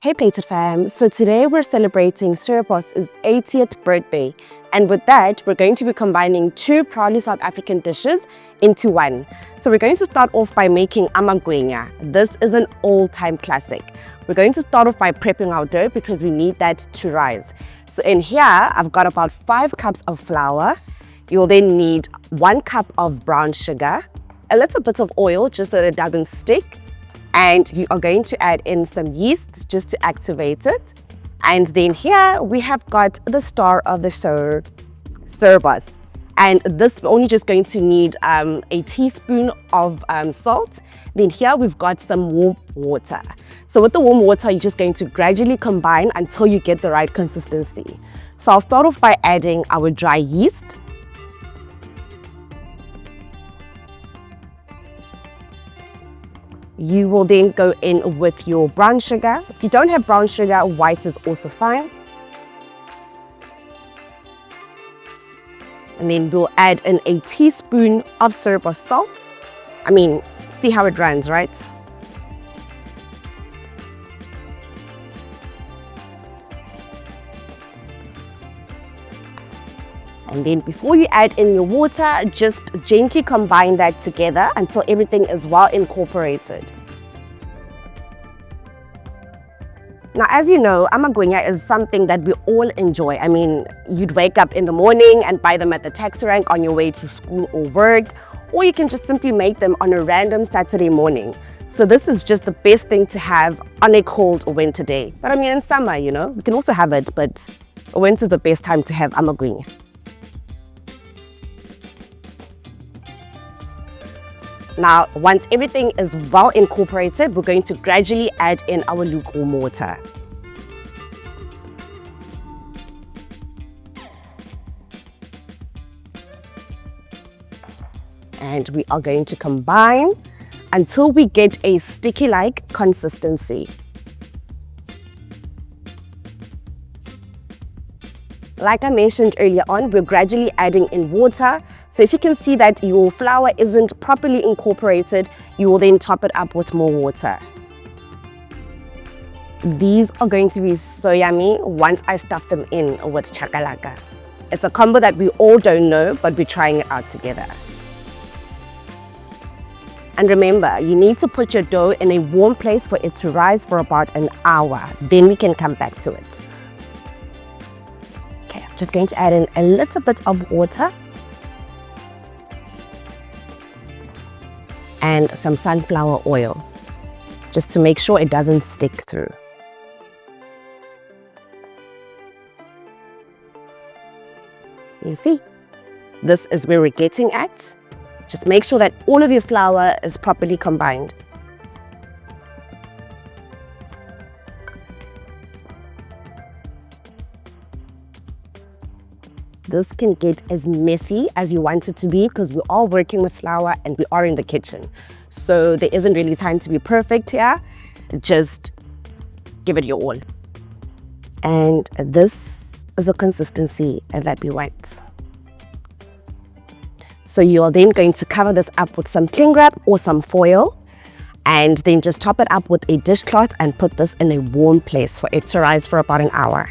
Hey Plated fam, so today we're celebrating Siripos' 80th birthday, and with that we're going to be combining two proudly South African dishes into one. So we're going to start off by making Amagwinya. This is an all-time classic. We're going to start off by prepping our dough because we need that to rise. So in here I've got about 5 cups of flour. You'll then need 1 cup of brown sugar, a little bit of oil just so that it doesn't stick, and you are going to add in some yeast just to activate it. And then here we have got the star of the show, Siripos. And this we're only just going to need a teaspoon of salt. Then here we've got some warm water. So with the warm water, you're just going to gradually combine until you get the right consistency. So I'll start off by adding our dry yeast. You will then go in with your brown sugar. If you don't have brown sugar, white is also fine. And then we'll add in a teaspoon of Siripos salt. I mean, see how it runs, right? And then before you add in your water, just gently combine that together until everything is well incorporated. Now, as you know, Amagwinya is something that we all enjoy. I mean, you'd wake up in the morning and buy them at the taxi rank on your way to school or work, or you can just simply make them on a random Saturday morning. So this is just the best thing to have on a cold winter day. But I mean, in summer, you know, we can also have it, but winter's the best time to have Amagwinya. Now, once everything is well incorporated, we're going to gradually add in our lukewarm water. And we are going to combine until we get a sticky-like consistency. Like I mentioned earlier on, we're gradually adding in water. So if you can see that your flour isn't properly incorporated, you will then top it up with more water. These are going to be so yummy once I stuff them in with Chakalaka. It's a combo that we all don't know, but we're trying it out together. And remember, you need to put your dough in a warm place for it to rise for about an hour. Then we can come back to it. Okay, I'm just going to add in a little bit of water and some sunflower oil, just to make sure it doesn't stick through. You see, this is where we're getting at. Just make sure that all of your flour is properly combined. This can get as messy as you want it to be because we're all working with flour and we are in the kitchen. So there isn't really time to be perfect here. Just give it your all. And this is the consistency that we want. So you're then going to cover this up with some cling wrap or some foil, and then just top it up with a dishcloth and put this in a warm place for it to rise for about an hour.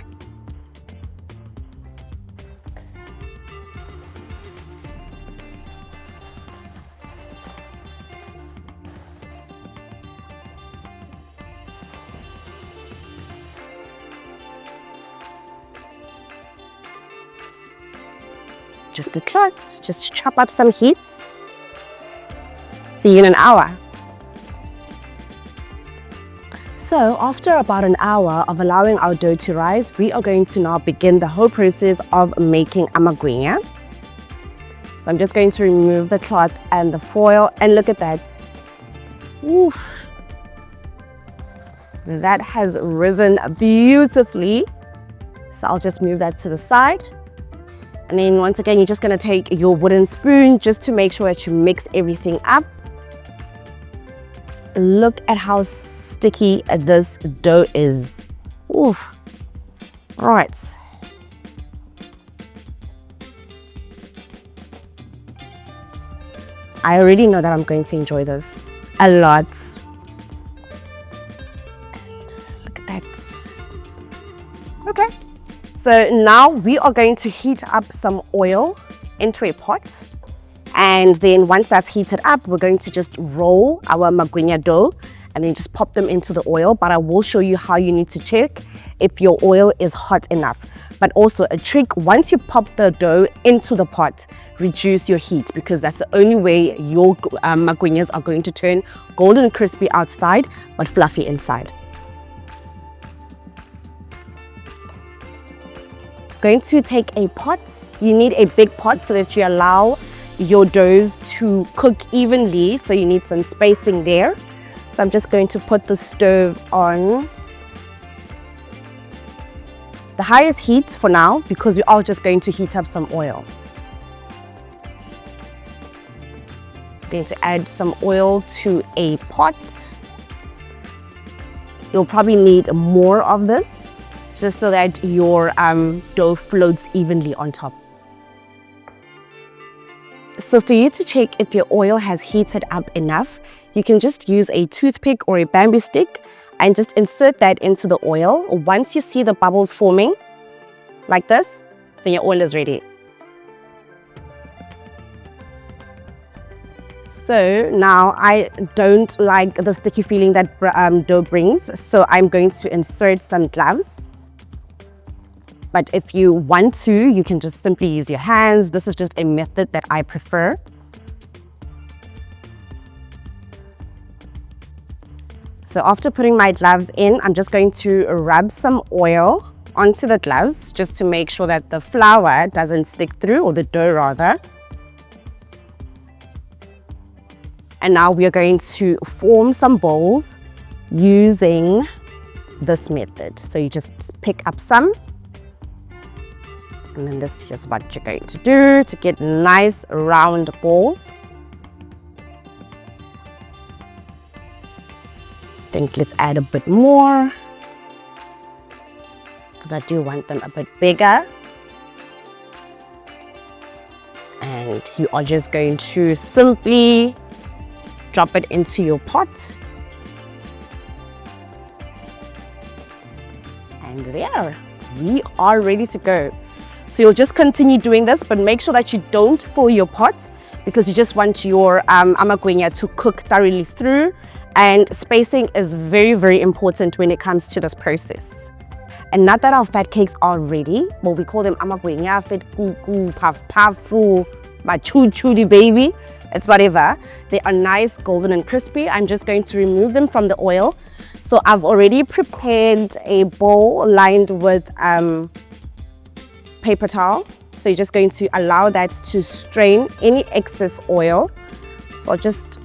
Just a cloth, just chop up some heats. See you in an hour. So after about an hour of allowing our dough to rise, we are going to now begin the whole process of making Amagwinya. So I'm just going to remove the cloth and the foil, and look at that. Oof. That has risen beautifully. So I'll just move that to the side. And then once again, you're just going to take your wooden spoon just to make sure that you mix everything up. Look at how sticky this dough is. Oof. All right. I already know that I'm going to enjoy this a lot. And look at that. that. Okay. So now we are going to heat up some oil into a pot. And then once that's heated up, we're going to just roll our Amagwinya dough and then just pop them into the oil. But I will show you how you need to check if your oil is hot enough. But also a trick, once you pop the dough into the pot, reduce your heat, because that's the only way your Amagwinyas are going to turn golden crispy outside but fluffy inside. Going to take a pot. You need a big pot so that you allow your doughs to cook evenly, so you need some spacing there. So I'm just going to put the stove on the highest heat for now, because we are just going to heat up some oil. I'm going to add some oil to a pot. You'll probably need more of this, just so that your dough floats evenly on top. So for you to check if your oil has heated up enough, you can just use a toothpick or a bamboo stick and just insert that into the oil. Once you see the bubbles forming like this, then your oil is ready. So now I don't like the sticky feeling that dough brings, so I'm going to insert some gloves. But if you want to, you can just simply use your hands. This is just a method that I prefer. So after putting my gloves in, I'm just going to rub some oil onto the gloves just to make sure that the flour doesn't stick through, or the dough rather. And now we are going to form some balls using this method. So you just pick up some, and then this is what you're going to do to get nice round balls. I think let's add a bit more, because I do want them a bit bigger. And you are just going to simply drop it into your pot. And there, we are ready to go. So you'll just continue doing this, but make sure that you don't fill your pot, because you just want your Amagwinya to cook thoroughly through. And spacing is very, very important when it comes to this process. And now that our fat cakes are ready, well, we call them Amagwinya, fit kuku, puff puffu, my chudi baby, it's whatever. They are nice, golden and crispy. I'm just going to remove them from the oil. So I've already prepared a bowl lined with paper towel. So you're just going to allow that to strain any excess oil. So I'll just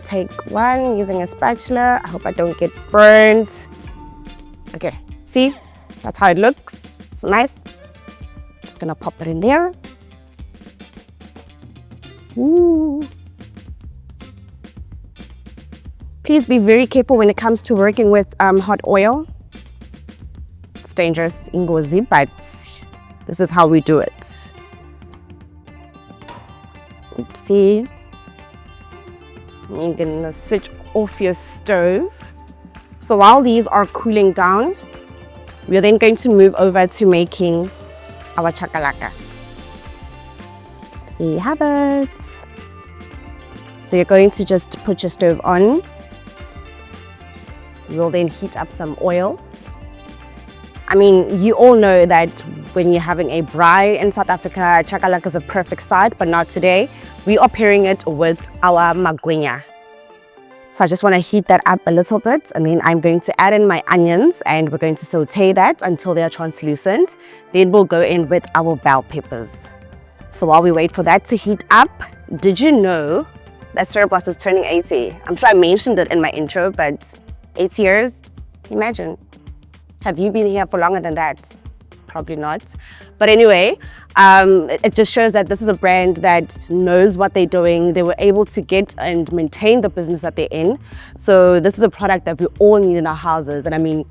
take one using a spatula. I hope I don't get burned. Okay, see, that's how it looks. Nice. Just gonna pop it in there. Ooh. Please be very careful when it comes to working with hot oil. It's dangerous, ingozi, but this is how we do it. Oopsie. You're gonna switch off your stove. So while these are cooling down, we're then going to move over to making our chakalaka. There you have it. So you're going to just put your stove on. You'll then heat up some oil. I mean, you all know that when you're having a braai in South Africa, chakalaka is a perfect side, but not today. We are pairing it with our Amagwinya. So I just want to heat that up a little bit, and then I'm going to add in my onions, and we're going to saute that until they are translucent. Then we'll go in with our bell peppers. So while we wait for that to heat up, did you know that Cerebos is turning 80? I'm sure I mentioned it in my intro, but 8 years, imagine. Have you been here for longer than that? Probably not. But anyway, it just shows that this is a brand that knows what they're doing. They were able to get and maintain the business that they're in. So this is a product that we all need in our houses. And I mean,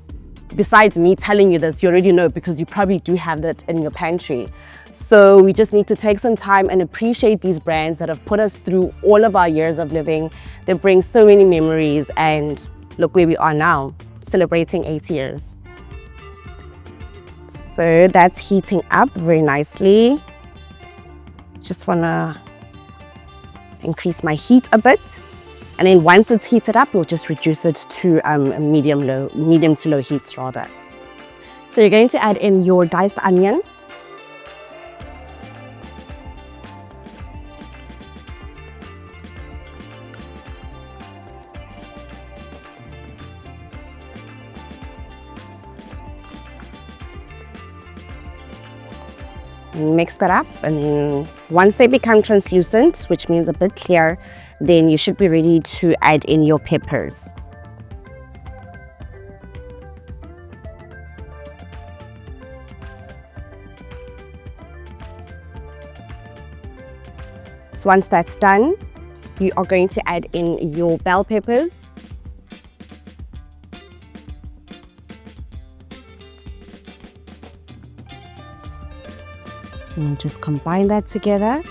besides me telling you this, you already know, because you probably do have that in your pantry. So we just need to take some time and appreciate these brands that have put us through all of our years of living. They bring so many memories, and look where we are now. celebrating 8 years. So that's heating up very nicely. Just wanna increase my heat a bit. And then once it's heated up, we'll just reduce it to medium to low heats rather. So you're going to add in your diced onion. Mix that up, and then once they become translucent, which means a bit clear, then you should be ready to add in your peppers. So once that's done, you are going to add in your bell peppers. And just combine that together.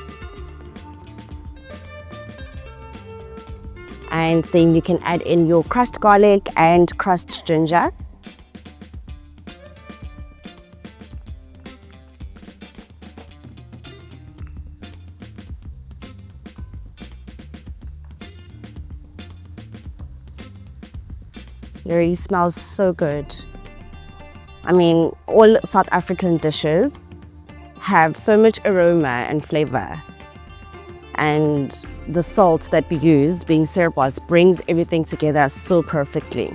And then you can add in your crushed garlic and crushed ginger. It really smells so good. I mean, all South African dishes have so much aroma and flavor, and the salt that we use, being siripos, brings everything together so perfectly.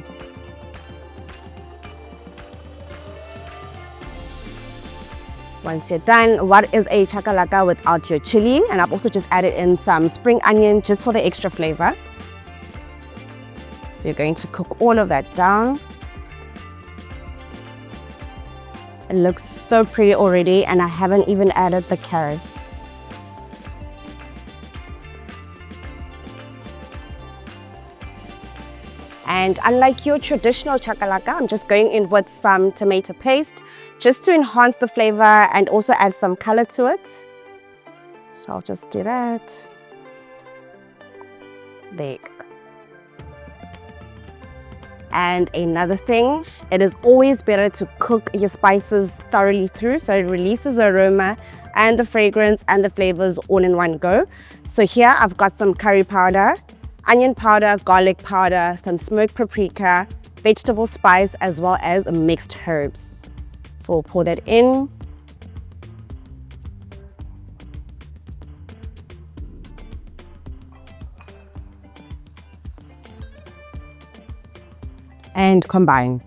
Once you're done, what is a chakalaka without your chili? And I've also just added in some spring onion just for the extra flavor. So you're going to cook all of that down. It looks so pretty already, and I haven't even added the carrots. And unlike your traditional chakalaka, I'm just going in with some tomato paste just to enhance the flavor and also add some color to it. So I'll just do that. There you go. And another thing, it is always better to cook your spices thoroughly through so it releases the aroma and the fragrance and the flavors all in one go. So here I've got some curry powder, onion powder, garlic powder, some smoked paprika, vegetable spice, as well as mixed herbs. So we'll pour that in. And combine.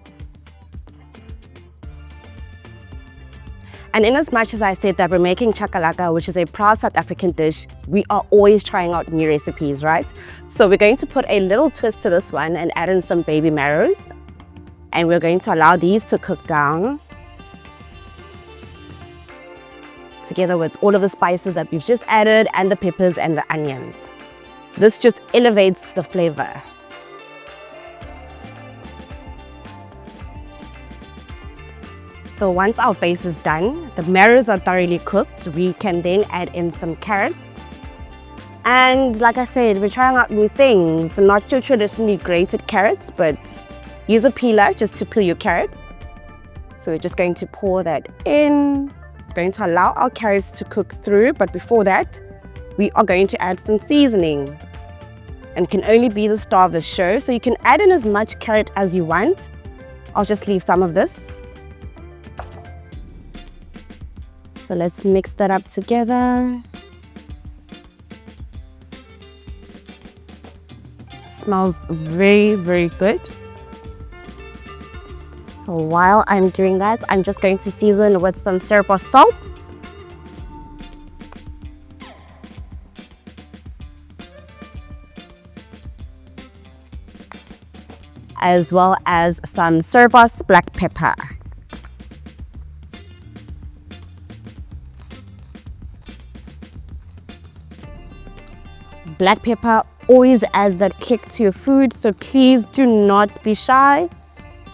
And in as much as I said that we're making chakalaka, which is a proud South African dish, we are always trying out new recipes, right? So we're going to put a little twist to this one and add in some baby marrows. And we're going to allow these to cook down together with all of the spices that we've just added and the peppers and the onions. This just elevates the flavor. So once our base is done, the marrows are thoroughly cooked, we can then add in some carrots. And like I said, we're trying out new things, not your traditionally grated carrots, but use a peeler just to peel your carrots. So we're just going to pour that in. We're going to allow our carrots to cook through, but before that, we are going to add some seasoning. And it can only be the star of the show, so you can add in as much carrot as you want. I'll just leave some of this. So let's mix that up together. Smells very, very good. So while I'm doing that, I'm just going to season with some siripos salt. As well as some siripos black pepper. Black pepper always adds that kick to your food, so please do not be shy.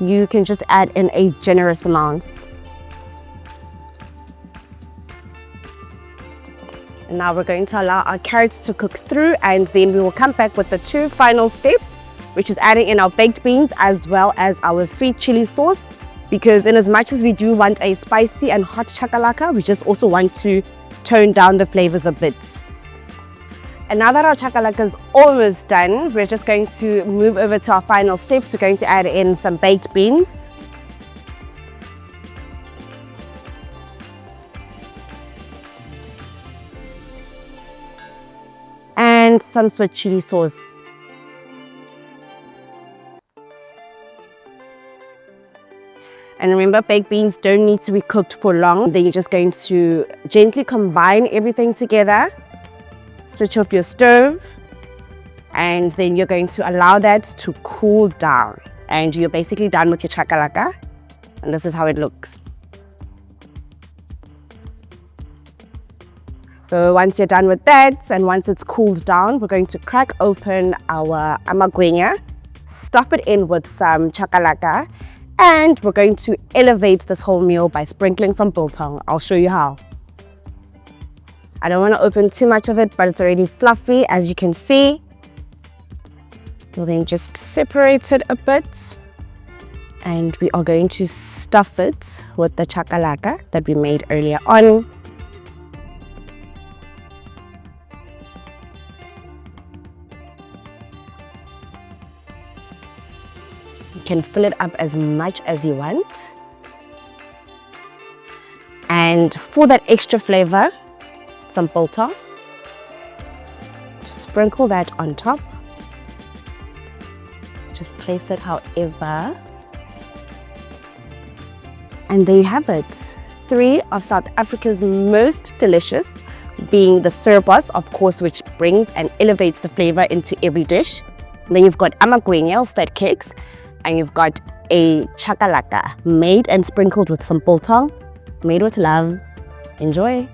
You can just add in a generous amount. And now we're going to allow our carrots to cook through, and then we will come back with the two final steps which is adding in our baked beans as well as our sweet chili sauce, because in as much as we do want a spicy and hot chakalaka, we just also want to tone down the flavors a bit. And now that our chakalaka is almost done, we're just going to move over to our final steps. We're going to add in some baked beans. And some sweet chili sauce. And remember, baked beans don't need to be cooked for long. Then you're just going to gently combine everything together. Switch off your stove. And then you're going to allow that to cool down. And you're basically done with your chakalaka. And this is how it looks. So once you're done with that, and once it's cooled down, we're going to crack open our amagwinya, stuff it in with some chakalaka, and we're going to elevate this whole meal by sprinkling some biltong. I'll show you how. I don't want to open too much of it, but it's already fluffy, as you can see. We'll then just separate it a bit. And we are going to stuff it with the chakalaka that we made earlier on. You can fill it up as much as you want. And for that extra flavor, some biltong. Just sprinkle that on top. Just place it however. And there you have it. 3 of South Africa's most delicious, being the sirpos, of course, which brings and elevates the flavor into every dish. And then you've got amagwinya, or fat cakes, and you've got a chakalaka made and sprinkled with some biltong, made with love. Enjoy.